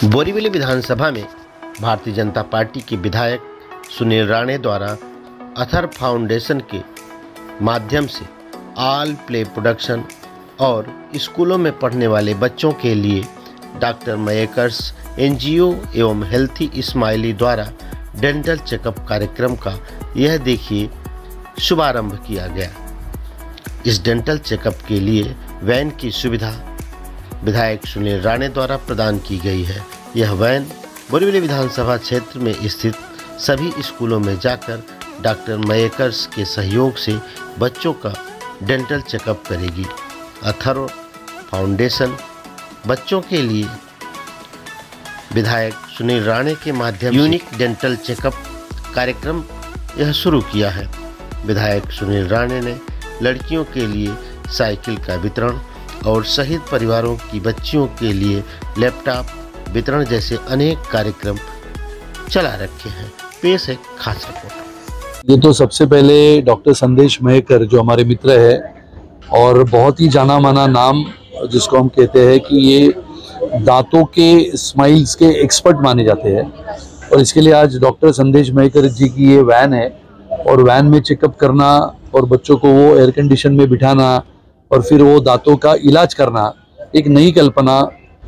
बोरीवली विधानसभा में भारतीय जनता पार्टी के विधायक सुनील राणे द्वारा अथर फाउंडेशन के माध्यम से ऑल प्ले प्रोडक्शन और स्कूलों में पढ़ने वाले बच्चों के लिए डॉक्टर मयेकर्स एनजीओ एवं हेल्थी स्माइली द्वारा डेंटल चेकअप कार्यक्रम का यह देखिए शुभारंभ किया गया। इस डेंटल चेकअप के लिए वैन की सुविधा विधायक सुनील राणे द्वारा प्रदान की गई है। यह वैन बोरीवली विधानसभा क्षेत्र में स्थित सभी स्कूलों में जाकर डॉक्टर मयेकर्स के सहयोग से बच्चों का डेंटल चेकअप करेगी। अथर्व फाउंडेशन बच्चों के लिए विधायक सुनील राणे के माध्यम यूनिक डेंटल चेकअप कार्यक्रम यह शुरू किया है। विधायक सुनील राणे ने लड़कियों के लिए साइकिल का वितरण और शहीद परिवारों की बच्चियों के लिए लैपटॉप वितरण जैसे अनेक कार्यक्रम चला रखे हैं। पेश है खास रिपोर्ट। ये तो सबसे पहले डॉक्टर संदेश मयेकर जो हमारे मित्र है और बहुत ही जाना माना नाम जिसको हम कहते हैं कि ये दांतों के स्माइल्स के एक्सपर्ट माने जाते हैं, और इसके लिए आज डॉक्टर संदेश मयेकर जी की ये वैन है और वैन में चेकअप करना और बच्चों को वो एयर कंडीशन में बिठाना और फिर वो दांतों का इलाज करना एक नई कल्पना,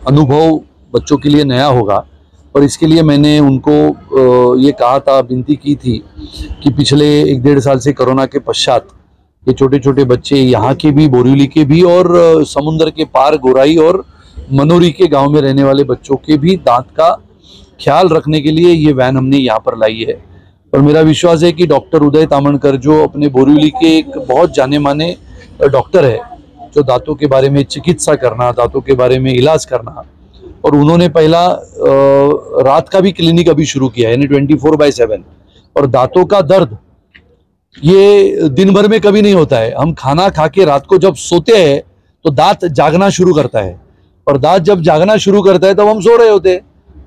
अनुभव बच्चों के लिए नया होगा। और इसके लिए मैंने उनको ये कहा था, विनती की थी कि पिछले 1-1.5 साल से कोरोना के पश्चात ये छोटे छोटे बच्चे यहाँ के भी, बोरीवली के भी और समुद्र के पार गोराई और मनोरी के गांव में रहने वाले बच्चों के भी दांत का ख्याल रखने के लिए ये वैन हमने यहाँ पर लाई है। और मेरा विश्वास है कि डॉक्टर उदय तामणकर जो अपने बोरीवली के एक बहुत जाने माने डॉक्टर है, जो दांतों के बारे में चिकित्सा करना, दांतों के बारे में इलाज करना, और उन्होंने पहला रात का भी क्लिनिक अभी शुरू किया यानी 24/7। और दांतों का दर्द ये दिन भर में कभी नहीं होता है। हम खाना खा के रात को जब सोते हैं तो दांत जागना शुरू करता है, और दांत जब जागना शुरू करता है तब हम सो रहे होते हैं।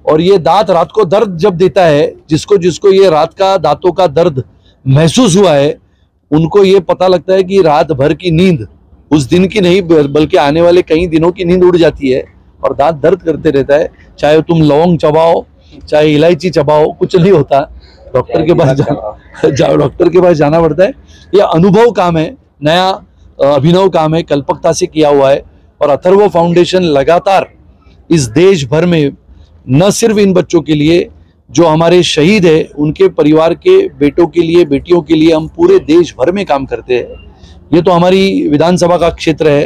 और ये दांत रात को दर्द जब देता है, जिसको ये रात का दांतों का दर्द महसूस हुआ है, उनको ये पता लगता है कि रात भर की नींद उस दिन की नहीं बल्कि आने वाले कई दिनों की नींद उड़ जाती है और दांत दर्द करते रहता है। चाहे तुम लौंग चबाओ, चाहे इलायची चबाओ, कुछ नहीं होता। डॉक्टर के पास जाना पड़ता है। यह अनुभव काम है, नया अभिनव काम है, कल्पकता से किया हुआ है। और अथर्व फाउंडेशन लगातार इस देश भर में न सिर्फ इन बच्चों के लिए जो हमारे शहीद है, उनके परिवार के बेटों के लिए, बेटियों के लिए हम पूरे देश भर में काम करते हैं। ये तो हमारी विधानसभा का क्षेत्र है,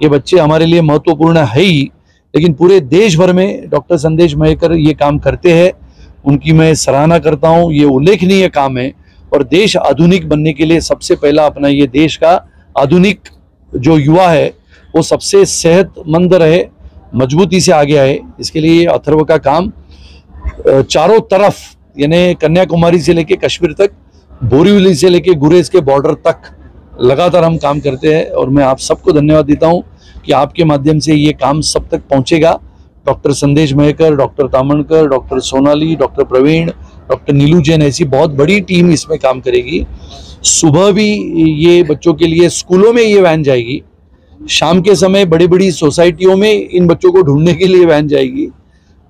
ये बच्चे हमारे लिए महत्वपूर्ण है ही, लेकिन पूरे देश भर में डॉक्टर संदेश मयेकर ये काम करते हैं। उनकी मैं सराहना करता हूँ, ये उल्लेखनीय काम है। और देश आधुनिक बनने के लिए सबसे पहला अपना ये देश का आधुनिक जो युवा है वो सबसे सेहतमंद रहे, मजबूती से आगे आए। इसके लिए अथर्व का काम चारों तरफ यानी कन्याकुमारी से लेके कश्मीर तक, बोरीवली से लेके गुरेज के बॉर्डर तक लगातार हम काम करते हैं। और मैं आप सबको धन्यवाद देता हूं कि आपके माध्यम से ये काम सब तक पहुंचेगा। Doctor Sandesh Mayekar, doctor Tamankar, doctor Sonali, doctor Praveen, doctor Neelu Jain, ऐसी बहुत बड़ी टीम इसमें काम करेगी। सुबह भी ये बच्चों के लिए स्कूलों में ये वैन जाएगी, शाम के समय बड़ी बड़ी सोसाइटियों में इन बच्चों को ढूंढने के लिए वैन जाएगी,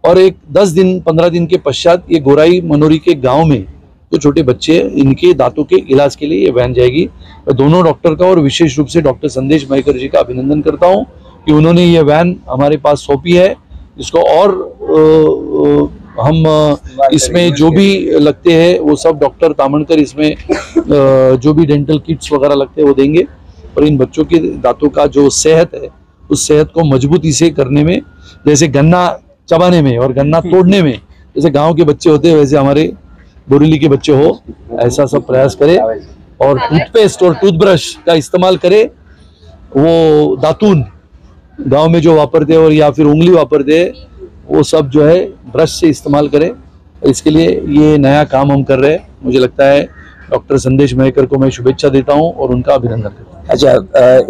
और एक 10-15 दिन के पश्चात ये गोराई मनोरी के गाँव में जो छोटे बच्चे इनके दांतों के इलाज के लिए ये वैन जाएगी। मैं दोनों डॉक्टर का और विशेष रूप से डॉक्टर संदेश मयेकर जी का अभिनंदन करता हूं कि उन्होंने ये वैन हमारे पास सौंपी है, जिसको और हम इसमें जो भी लगते हैं वो सब डॉक्टर तामणकर इसमें जो भी डेंटल किट्स वगैरह लगते हैं वो देंगे। और इन बच्चों के दांतों का जो सेहत है उस सेहत को मजबूती से करने में, जैसे गन्ना चबाने में और गन्ना तोड़ने में जैसे गाँव के बच्चे होते हैं, वैसे हमारे बोरीवली के बच्चे हो, ऐसा सब प्रयास करे। और टूथपेस्ट और टूथब्रश का इस्तेमाल करे, वो दातून गांव में जो वापरते हैं और या फिर उंगली वापरते हैं, वो सब जो है ब्रश से इस्तेमाल करे। इसके लिए ये नया काम हम कर रहे हैं। मुझे लगता है डॉक्टर संदेश मयेकर को मैं शुभेच्छा देता हूं और उनका अभिनंदन करता हूं। अच्छा,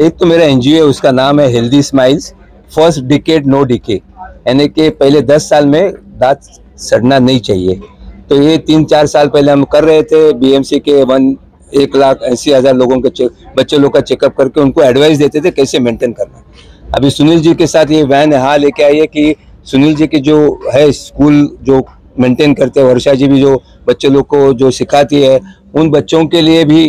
एक तो मेरा एनजीओ है, उसका नाम है healthy smiles first decade no decay, यानी कि पहले 10 साल में दांत सड़ना नहीं चाहिए। तो ये 3-4 साल पहले हम कर रहे थे। बीएमसी के 1,80,000 लोगों के बच्चे लोग का चेकअप करके उनको एडवाइस देते थे कैसे मेंटेन करना। अभी सुनील जी के साथ ये वैन यहाँ लेके आई है कि सुनील जी के जो है स्कूल जो मेंटेन करते हैं, वर्षा जी भी जो बच्चे लोग को जो सिखाती है, उन बच्चों के लिए भी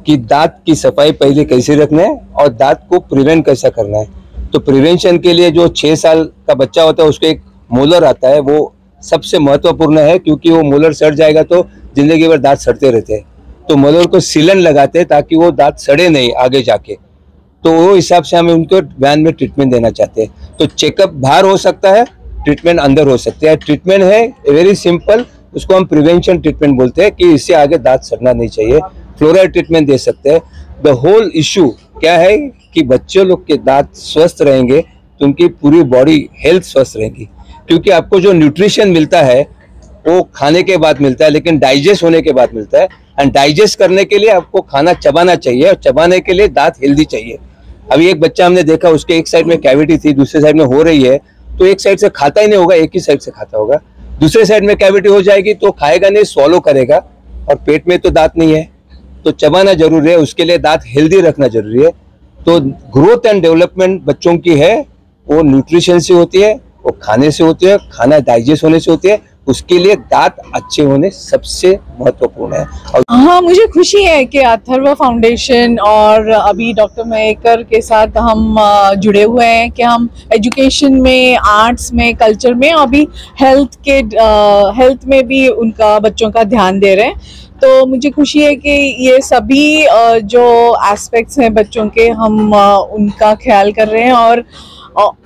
कि दांत की सफाई पहले कैसे रखना है और दांत को प्रिवेंट कैसा करना है। तो प्रिवेंशन के लिए जो 6 साल का बच्चा होता है उसको एक मोलर आता है, वो सबसे महत्वपूर्ण है, क्योंकि वो मोलर सड़ जाएगा तो जिंदगी भर दांत सड़ते रहते हैं। तो मोलर को सीलन लगाते हैं ताकि वो दांत सड़े नहीं आगे जाके। तो वो हिसाब से हम उनको वैन में ट्रीटमेंट देना चाहते हैं। तो चेकअप बाहर हो सकता है, ट्रीटमेंट अंदर हो सकते हैं। ट्रीटमेंट है वेरी सिंपल, उसको हम प्रिवेंशन ट्रीटमेंट बोलते हैं कि इससे आगे दांत सड़ना नहीं चाहिए। फ्लोराइड ट्रीटमेंट दे सकते हैं। द होल इशू क्या है कि बच्चों लोग के दांत स्वस्थ रहेंगे तो उनकी पूरी बॉडी हेल्थ स्वस्थ रहेगी, क्योंकि आपको जो न्यूट्रिशन मिलता है वो खाने के बाद मिलता है, लेकिन डाइजेस्ट होने के बाद मिलता है। एंड डाइजेस्ट करने के लिए आपको खाना चबाना चाहिए और चबाने के लिए दांत हेल्दी चाहिए। अभी एक बच्चा हमने देखा, उसके एक साइड में कैविटी थी, दूसरे साइड में हो रही है, तो एक साइड से खाता ही नहीं होगा, एक ही साइड से खाता होगा। दूसरे साइड में कैविटी हो जाएगी तो खाएगा नहीं, स्वॉलो करेगा, और पेट में तो दांत नहीं है, तो चबाना जरूरी है। उसके लिए दांत हेल्दी रखना जरूरी है। तो ग्रोथ एंड डेवलपमेंट बच्चों की है वो न्यूट्रिशन से होती है, वो खाने से होती है, खाना डाइजेस्ट होने से होती है। उसके लिए दांत अच्छे होने सबसे महत्वपूर्ण है। और हाँ, मुझे खुशी है कि अथर्व फाउंडेशन और अभी डॉक्टर मयेकर के साथ हम जुड़े हुए हैं कि हम एजुकेशन में, आर्ट्स में, कल्चर में, अभी हेल्थ में भी उनका बच्चों का ध्यान दे रहे हैं। तो मुझे खुशी है कि ये सभी जो एस्पेक्ट्स हैं बच्चों के, हम उनका ख्याल कर रहे हैं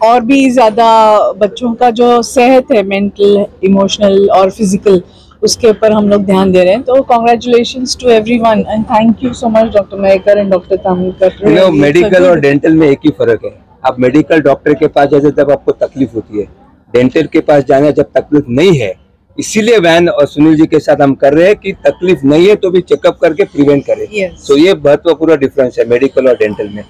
और भी ज़्यादा बच्चों का जो सेहत है, मेंटल, इमोशनल और फिजिकल, उसके ऊपर हम लोग ध्यान दे रहे हैं। तो congratulations to everyone and thank you so much doctor Mayekar and doctor Tamulkar. Medical और डेंटल में एक ही फर्क है, आप मेडिकल डॉक्टर के पास जाते जब आपको तकलीफ होती है, डेंटल के पास जाना जब तकलीफ नहीं है। इसीलिए वैन और सुनील जी के साथ हम कर रहे हैं कि तकलीफ नहीं है तो भी चेकअप करके प्रिवेंट करें। Yes. तो ये महत्वपूर्ण डिफरेंस है मेडिकल और डेंटल में।